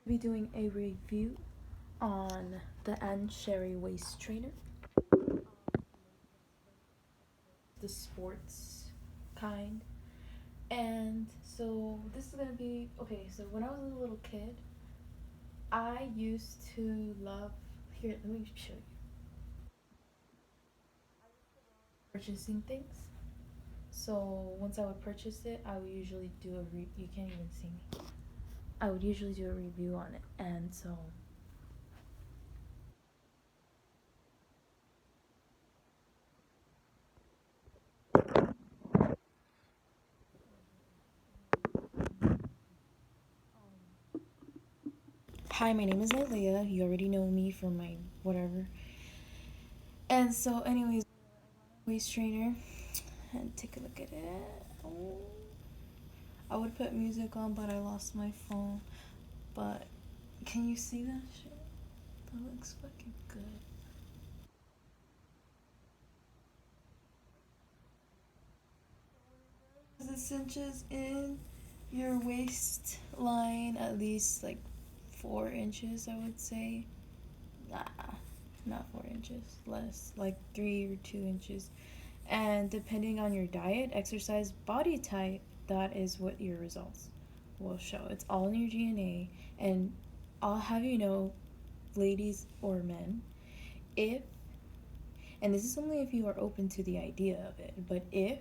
Be doing a review on the Ann Sherry waist trainer, the sports kind. And so this is gonna be okay. So when I was a little kid, I used to love. Here, let me show you. Purchasing things. So once I would purchase it, I would usually do a you can't even see me. I would usually do a review on it, and so hi, my name is Nylea. You already know me from my whatever. And so, anyways, waist trainer, and take a look at it. Oh. I would put music on, but I lost my phone. But can you see that shit? That looks fucking good. 'Cause it cinches in your waistline at least like 4 inches, I would say. Nah, not 4 inches, less, like 3 or 2 inches. And depending on your diet, exercise, body type, that is what your results will show. It's all in your DNA. And I'll have you know, ladies or men, if, and this is only if you are open to the idea of it, but if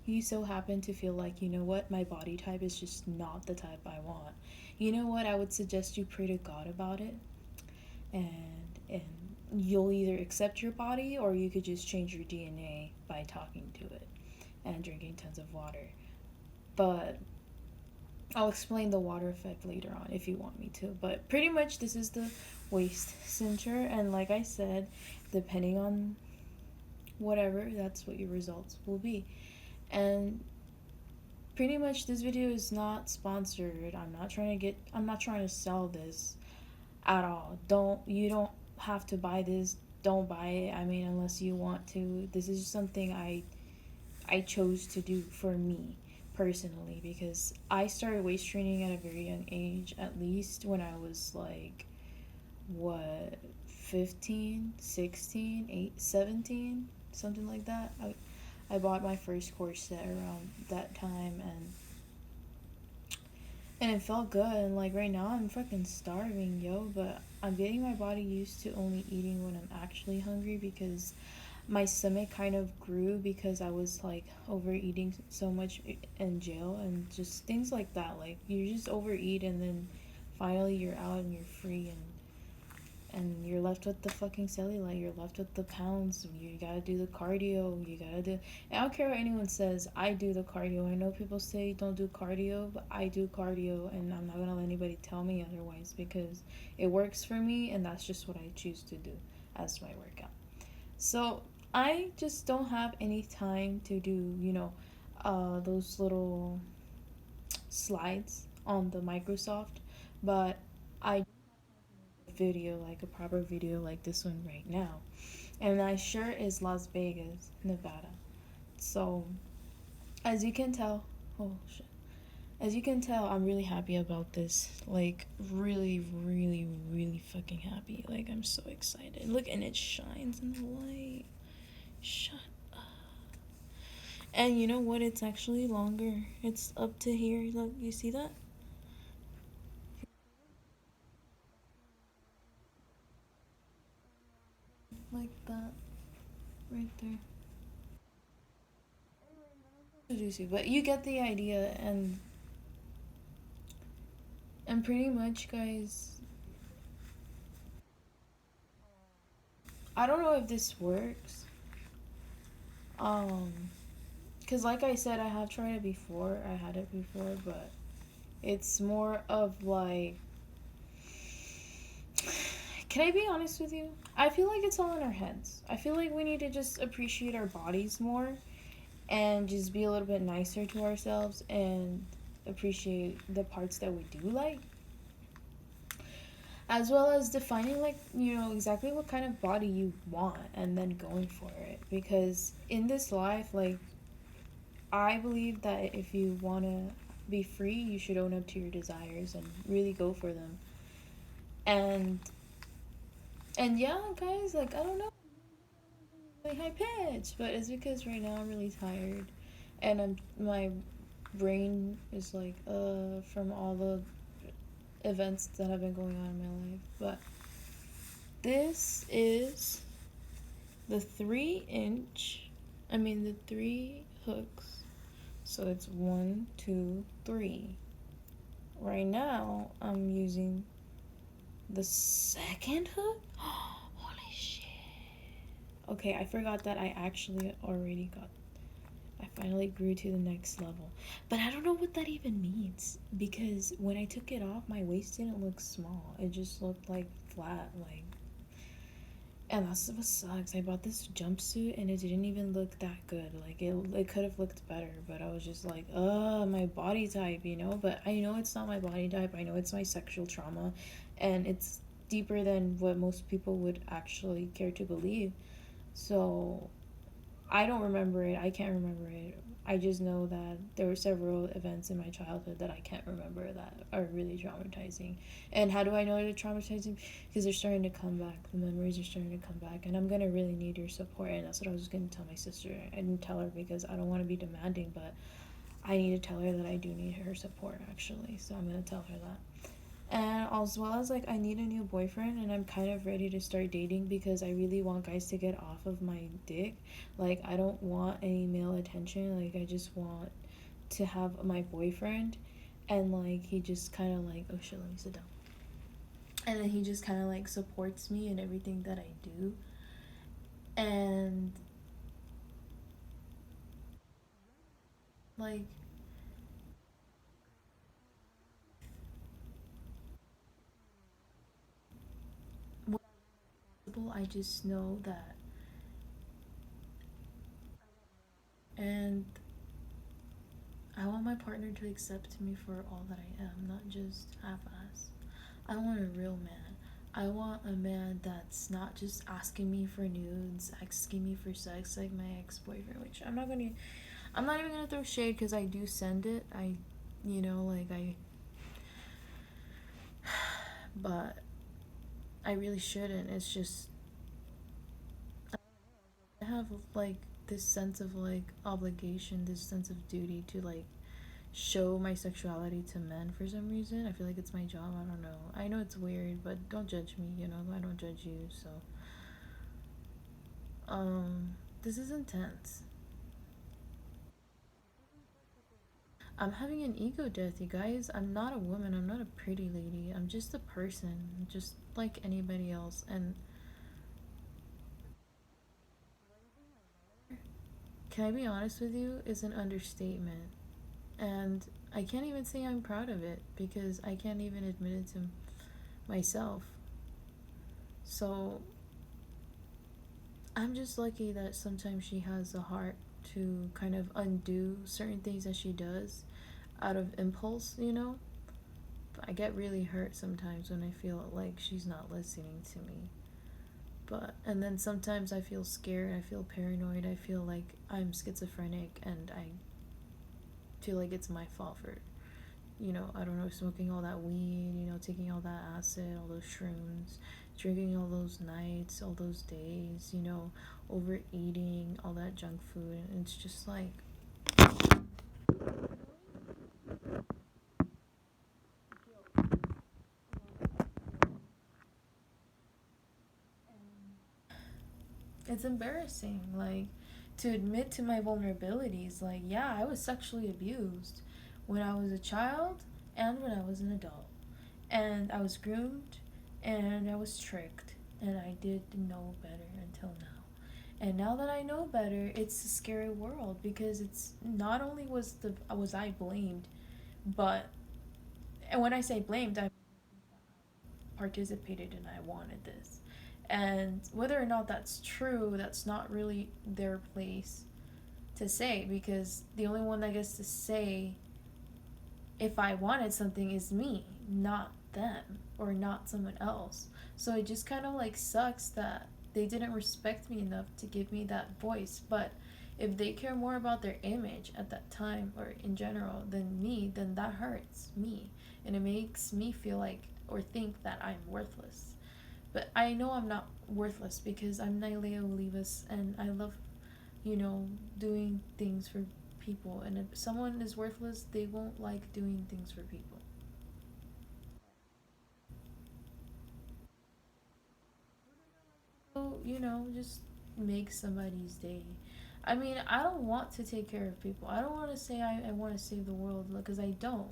you so happen to feel like, you know what, my body type is just not the type I want, you know what, I would suggest you pray to God about it, and you'll either accept your body or you could just change your DNA by talking to it and drinking tons of water. But I'll explain the water effect later on if you want me to. But pretty much this is the waist cincher, and like I said, depending on whatever, that's what your results will be. And pretty much this video is not sponsored. I'm not trying to sell this at all. You don't have to buy this. Don't buy it. I mean, unless you want to. This is something I chose to do for me personally, because I started waist training at a very young age, at least when I was like what, 15, 16, 8, 17, something like that. I bought my first corset around that time, and it felt good. And like right now I'm fucking starving, yo, but I'm getting my body used to only eating when I'm actually hungry, because my stomach kind of grew because I was like overeating so much in jail and just things like that. Like you just overeat and then finally you're out and you're free, and you're left with the fucking cellulite, you're left with the pounds, you gotta do the cardio, you gotta do, I don't care what anyone says, I do the cardio. I know people say don't do cardio, but I do cardio, and I'm not gonna let anybody tell me otherwise, because it works for me and that's just what I choose to do as my workout. So I just don't have any time to do, those little slides on the Microsoft, but I video, like a proper video like this one right now. And my shirt is Las Vegas, Nevada. So, as you can tell, oh shit. As you can tell, I'm really happy about this. Like, really, really, really fucking happy. Like, I'm so excited. Look, and it shines in the light. Shut up. And you know what? It's actually longer. It's up to here. Look, you see that? Like that. Right there. Juicy, but you get the idea. And pretty much, guys, I don't know if this works. Um, cause like I said, I have tried it before. I had it before, but it's more of like. Can I be honest with you? I feel like it's all in our heads. I feel like we need to just appreciate our bodies more and just be a little bit nicer to ourselves and appreciate the parts that we do like, as well as defining, like, exactly what kind of body you want and then going for it, because in this life, like, I believe that if you want to be free, you should own up to your desires and really go for them. And yeah, guys, like I don't know, really high pitch, but it's because right now I'm really tired, and my brain is like from all the events that have been going on in my life. But this is the 3 inch, I mean the three hooks. So it's 1, 2, 3. Right now I'm using the second hook. Holy shit. Okay, I forgot that I actually already got, I finally grew to the next level. But I don't know what that even means because when I took it off, my waist didn't look small. It just looked like flat, like. And that's what sucks. I bought this jumpsuit and it didn't even look that good. Like it could have looked better, but I was just like, my body type, you know. But I know it's not my body type. I know it's my sexual trauma, and it's deeper than what most people would actually care to believe. So I don't remember it. I can't remember it. I just know that there were several events in my childhood that I can't remember that are really traumatizing. And how do I know they're traumatizing? Because they're starting to come back. The memories are starting to come back. And I'm going to really need your support. And that's what I was going to tell my sister. I didn't tell her because I don't want to be demanding, but I need to tell her that I do need her support, actually. So I'm going to tell her that. And as well as like I need a new boyfriend and I'm kind of ready to start dating because I really want guys to get off of my dick. Like I don't want any male attention. Like I just want to have my boyfriend, and like he just kind of like, oh shit, let me sit down. And then he just kind of like supports me in everything that I do. And like I just know that. And I want my partner to accept me for all that I am, not just half-ass. I want a real man. I want a man that's not just asking me for nudes, asking me for sex like my ex-boyfriend, which I'm not even gonna throw shade because I do send it. Like but I really shouldn't. It's just, I have like this sense of like obligation, this sense of duty to like show my sexuality to men for some reason. I feel like it's my job. I don't know. I know it's weird, but don't judge me, you know? I don't judge you, so this is intense. I'm having an ego death, you guys. I'm not a woman. I'm not a pretty lady. I'm just a person, just like anybody else. And can I be honest with you? Is an understatement. And I can't even say I'm proud of it because I can't even admit it to myself. So I'm just lucky that sometimes she has the heart to kind of undo certain things that she does out of impulse, you know? But I get really hurt sometimes when I feel like she's not listening to me. But, and then sometimes I feel scared, I feel paranoid, I feel like I'm schizophrenic, and I feel like it's my fault for, I don't know, smoking all that weed, taking all that acid, all those shrooms, drinking all those nights, all those days, overeating all that junk food. And it's just like, it's embarrassing, like, to admit to my vulnerabilities. Like, yeah, I was sexually abused when I was a child and when I was an adult. And I was groomed and I was tricked. And I did know better until now. And now that I know better, it's a scary world because it's not only was I blamed, but, and when I say blamed, I participated and I wanted this. And whether or not that's true, that's not really their place to say, because the only one that gets to say if I wanted something is me, not them or not someone else. So it just kind of like sucks that they didn't respect me enough to give me that voice. But if they care more about their image at that time or in general than me, then that hurts me. And it makes me feel like, or think that I'm worthless. But I know I'm not worthless because I'm Nylea Olivas and I love, you know, doing things for people. And if someone is worthless, they won't like doing things for people. So, you know, just make somebody's day. I mean, I don't want to take care of people. I don't want to say I want to save the world because I don't.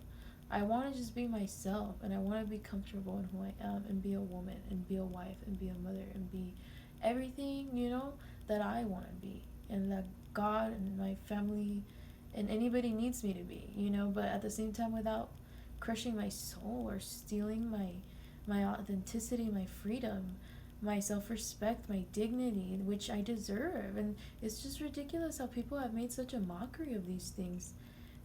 I want to just be myself and I want to be comfortable in who I am and be a woman and be a wife and be a mother and be everything, you know, that I want to be and that God and my family and anybody needs me to be, you know, but at the same time without crushing my soul or stealing my authenticity, my freedom, my self-respect, my dignity, which I deserve. And it's just ridiculous how people have made such a mockery of these things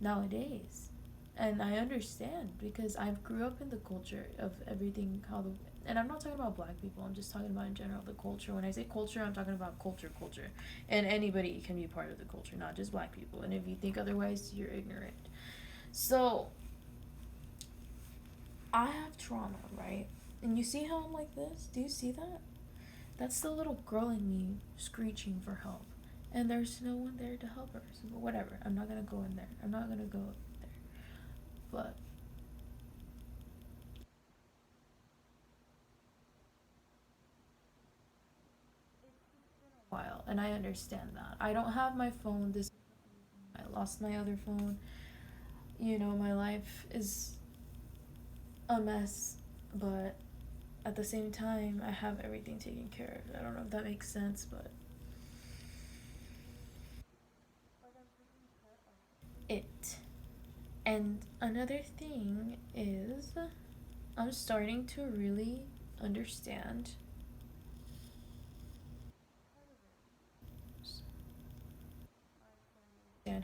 nowadays. And I understand because I grew up in the culture of everything how the and I'm not talking about black people, I'm just talking about in general the culture. When I say culture, I'm talking about culture. And anybody can be part of the culture, not just black people. And if you think otherwise, you're ignorant. So I have trauma, right? And you see how I'm like this? Do you see that? That's the little girl in me screeching for help. And there's no one there to help her. So whatever. I'm not gonna go in there. I'm not gonna go there. But while and I understand that. I don't have my phone this I lost my other phone. You know, my life is a mess, but at the same time I have everything taken care of. I don't know if that makes sense, but it. And another thing is I'm starting to really understand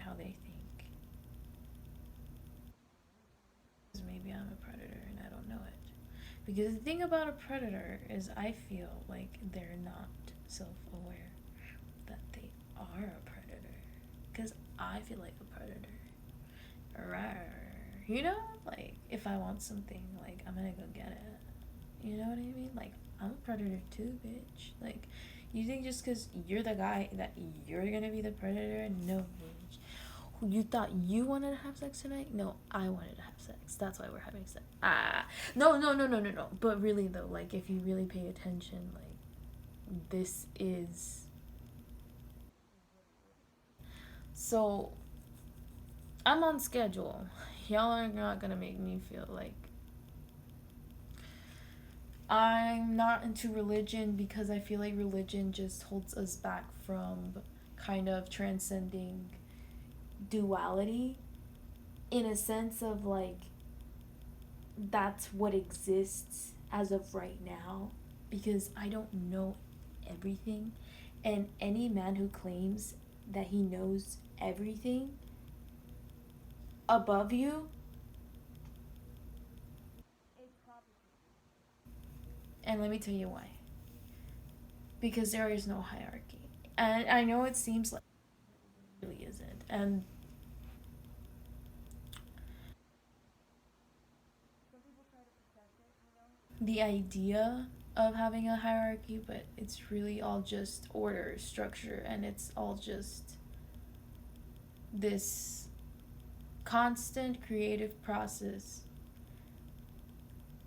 how they think. Because maybe I'm a predator and I don't know it. Because the thing about a predator is I feel like they're not self-aware that they are a predator. Because I feel like a predator. Rawr. You know? Like, if I want something, like, I'm gonna go get it. You know what I mean? Like, I'm a predator too, bitch. Like, you think just because you're the guy that you're gonna be the predator? No, bitch. You thought you wanted to have sex tonight? No, I wanted to have sex. That's why we're having sex. Ah, no. But really though, like if you really pay attention, like this is so. I'm on schedule. Y'all are not gonna make me feel like I'm not into religion because I feel like religion just holds us back from kind of transcending duality in a sense of like that's what exists as of right now because I don't know everything. And any man who claims that he knows everything above you, and let me tell you why. Because there is no hierarchy. And I know it seems like it really isn't. And the idea of having a hierarchy, but it's really all just order, structure, and it's all just this constant creative process.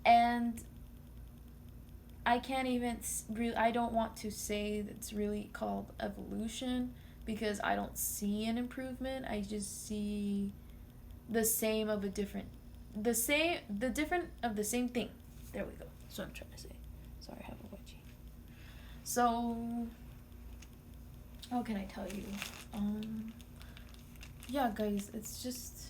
And I can't even really, I don't want to say it's really called evolution because I don't see an improvement. I just see the same of a different, the different of the same thing. There we go. That's what I'm trying to say. Sorry, I have a wedgie. So, how can I tell you? Yeah, guys, it's just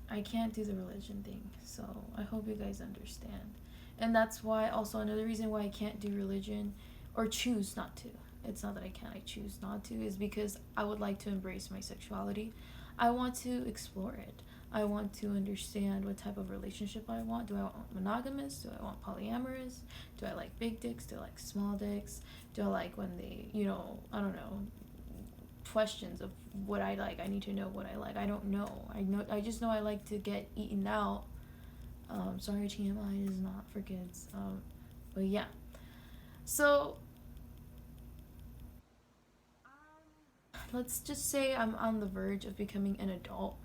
I can't do the religion thing, so I hope you guys understand. And that's why also another reason why I can't do religion or choose not to. It's not that I can't, I choose not to is because I would like to embrace my sexuality. I want to explore it. I want to understand what type of relationship I want. Do I want monogamous? Do I want polyamorous? Do I like big dicks? Do I like small dicks? Do I like when they, you know, I don't know, questions of what I like. I need to know what I like. I don't know. I just know I like to get eaten out Sorry, TMI is not for kids. But yeah. So let's just say I'm on the verge of becoming an adult.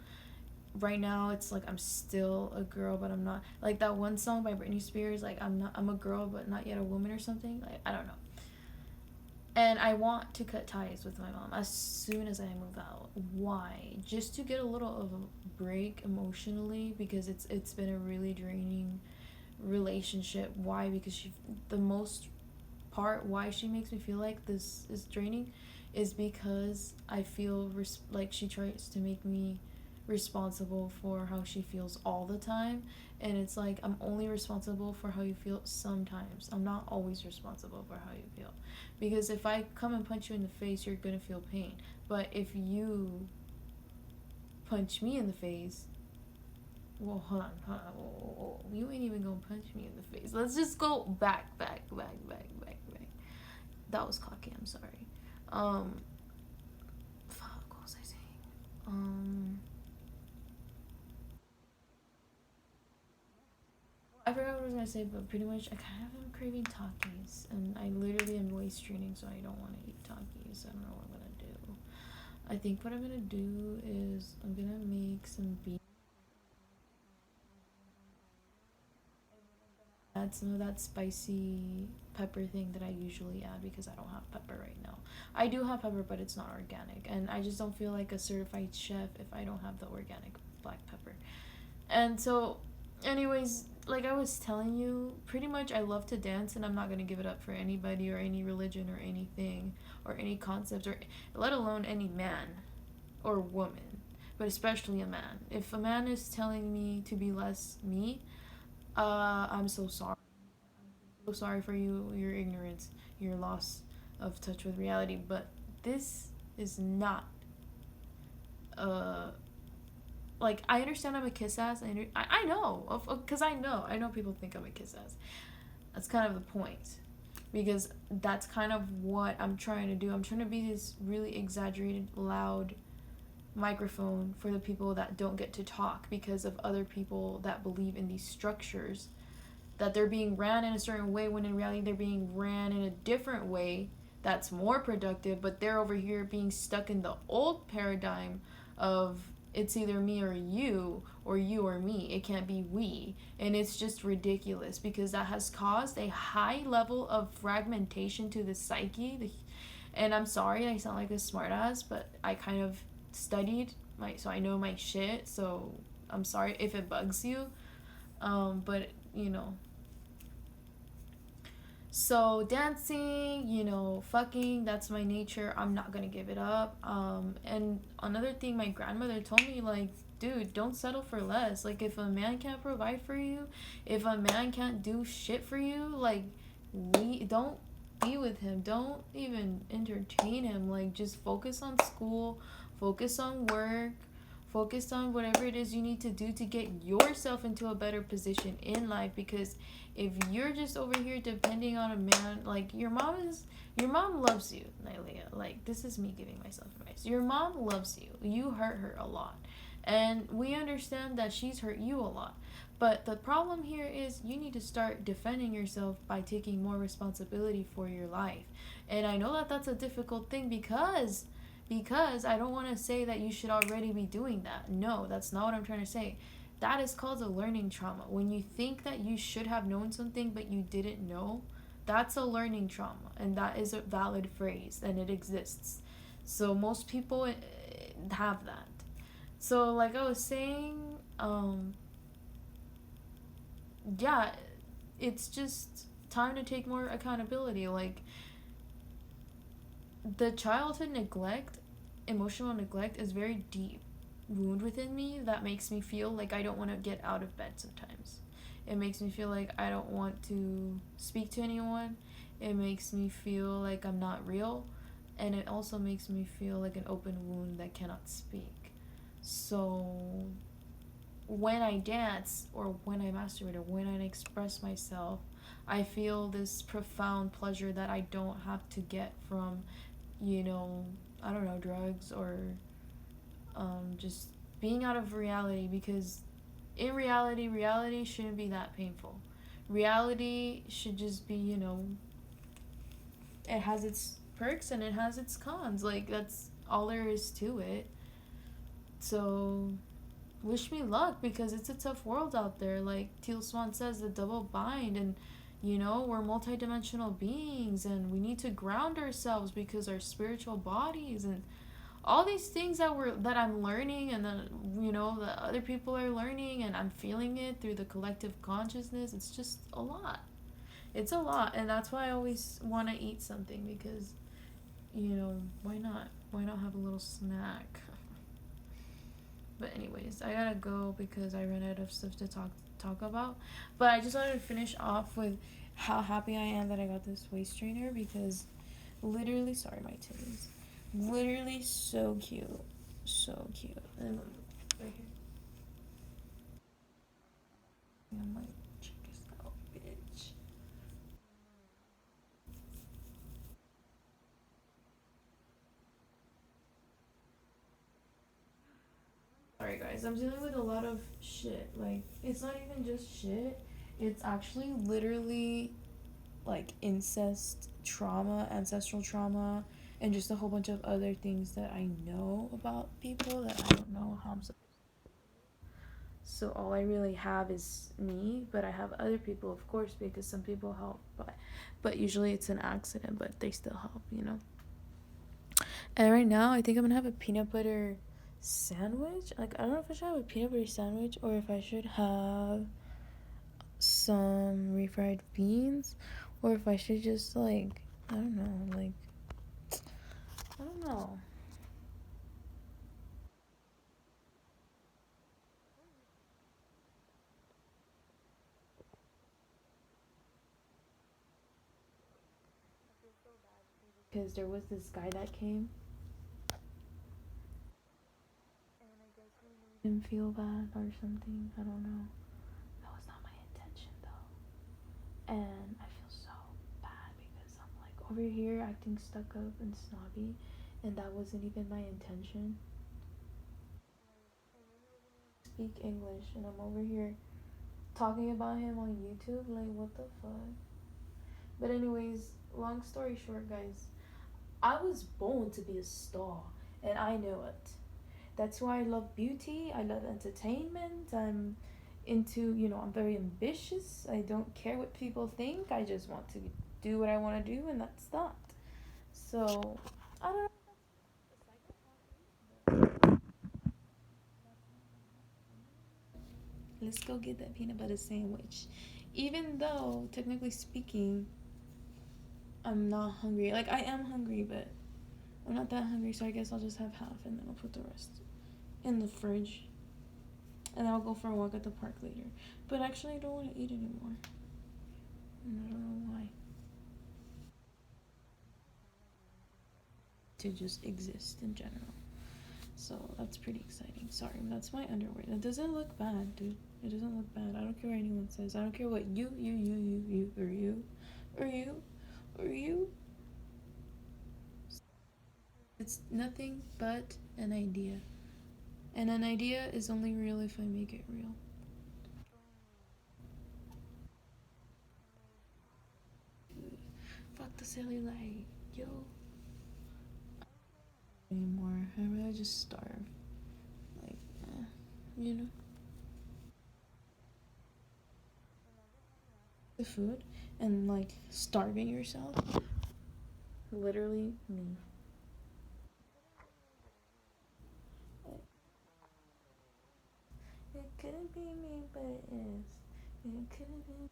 Right now, it's like I'm still a girl, but I'm not. Like that one song by Britney Spears, like I'm a girl, but not yet a woman or something. Like I don't know. And I want to cut ties with my mom as soon as I move out. Why? Just to get a little of a break emotionally because it's been a really draining relationship. Why? Because the most part why she makes me feel like this is draining is because I feel like she tries to make me responsible for how she feels all the time, and it's like I'm only responsible for how you feel sometimes. I'm not always responsible for how you feel, because if I come and punch you in the face, you're gonna feel pain. But if you punch me in the face, well, hold on, hold on. Whoa. You ain't even gonna punch me in the face. Let's just go back. That was cocky. I'm sorry. Fuck. What was I saying? I forgot what I was gonna say, but pretty much I kind of am craving Takis, and I literally am waist training, so I don't want to eat Takis. I don't know what I'm gonna do. I think what I'm gonna do is I'm gonna make some beef. Add some of that spicy pepper thing that I usually add because I don't have pepper right now. I do have pepper, but it's not organic, and I just don't feel like a certified chef if I don't have the organic black pepper. And so, anyways, like I was telling you, pretty much I love to dance, and I'm not gonna give it up for anybody or any religion or anything or any concept or let alone any man or woman, but especially a man. If a man is telling me to be less me, I'm so sorry. So sorry for you, your ignorance, your loss of touch with reality. But this is not uh like I understand I'm a kiss ass. I know, because I know people think I'm a kiss ass. That's kind of the point, because that's kind of what I'm trying to do. I'm trying to be this really exaggerated, loud microphone for the people that don't get to talk because of other people that believe in these structures, that they're being ran in a certain way when in reality they're being ran in a different way that's more productive, but they're over here being stuck in the old paradigm of it's either me or you or me. It can't be we. And it's just ridiculous because that has caused a high level of fragmentation to the psyche. And I'm sorry I sound like a smartass, but I kind of studied so I know my shit. So I'm sorry if it bugs you. But you know, so dancing, fucking, that's my nature. I'm not gonna give it up. And another thing my grandmother told me, like, dude, don't settle for less. Like, if a man can't provide for you, if a man can't do shit for you, like, we don't be with him. Don't even entertain him. Like, just focus on school, focus on work, focus on whatever it is you need to do to get yourself into a better position in life, because if you're just over here depending on a man, like your mom loves you, Nylea. Like, this is me giving myself advice. Your mom loves you. You hurt her a lot. And we understand that she's hurt you a lot. But the problem here is you need to start defending yourself by taking more responsibility for your life. And I know that that's a difficult thing because I don't want to say that you should already be doing that. No, that's not what I'm trying to say. That is called a learning trauma. When you think that you should have known something but you didn't know, that's a learning trauma. And that is a valid phrase and it exists. So most people have that. So, like I was saying, yeah, it's just time to take more accountability. Like, the childhood neglect, emotional neglect, is very deep wound within me that makes me feel like I don't want to get out of bed sometimes. It makes me feel like I don't want to speak to anyone. It makes me feel like I'm not real. And it also makes me feel like an open wound that cannot speak. So when I dance or when I masturbate or when I express myself, I feel this profound pleasure that I don't have to get from, I don't know, drugs or just being out of reality, because in reality, reality shouldn't be that painful. Reality should just be, it has its perks and it has its cons. Like, that's all there is to it. So, wish me luck because it's a tough world out there. Like Teal Swan says, the double bind, and we're multidimensional beings, and we need to ground ourselves because our spiritual bodies and all these things that I'm learning, and then that other people are learning, and I'm feeling it through the collective consciousness. It's just a lot. It's a lot, and that's why I always want to eat something because why not? Why not have a little snack? But anyways, I gotta go because I ran out of stuff to talk about. But I just wanted to finish off with how happy I am that I got this waist trainer because literally, sorry, my titties, literally so cute, so cute. And right here, I'm like, check this out, bitch. Sorry guys, I'm dealing with a lot of shit. Like, it's not even just shit. It's actually literally like incest trauma, ancestral trauma, and just a whole bunch of other things that I know about people that I don't know how I'm supposed. So all I really have is me, but I have other people, of course, because some people help, but usually it's an accident, but they still help. And right now, I think I'm gonna have a peanut butter sandwich. Like, I don't know if I should have a peanut butter sandwich or if I should have some refried beans, or if I should just like, I don't know, like, I don't know. Because there was this guy that came. Didn't feel bad or something. I don't know. That was not my intention though. And I feel so bad because I'm like over here acting stuck up and snobby, and that wasn't even my intention. Speak English, and I'm over here talking about him on YouTube. Like, what the fuck? But, anyways, long story short, guys, I was born to be a star, and I know it. That's why I love beauty. I love entertainment. I'm into, I'm very ambitious. I don't care what people think. I just want to do what I want to do, and that's that. So, I don't know. Let's go get that peanut butter sandwich. Even though, technically speaking, I'm not hungry. Like, I am hungry, but I'm not that hungry, so I guess I'll just have half and then I'll put the rest in the fridge. And then I'll go for a walk at the park later. But actually, I don't want to eat anymore. And I don't know why. To just exist in general. So that's pretty exciting. Sorry, that's my underwear. That doesn't look bad, dude. It doesn't look bad. I don't care what anyone says. I don't care what you, or you, or you, or you. It's nothing but an idea. And an idea is only real if I make it real. Fuck the cellulite, yo. Anymore. I'd rather just starve. Like, you know? The food and like starving yourself. Literally me. It couldn't be me, but it is. It couldn't be,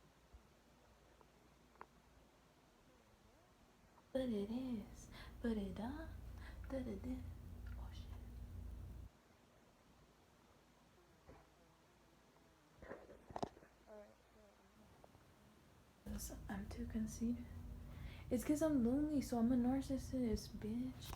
but it is. But it that it did. Oh shit. I'm too conceited. It's because I'm lonely, so I'm a narcissist, bitch.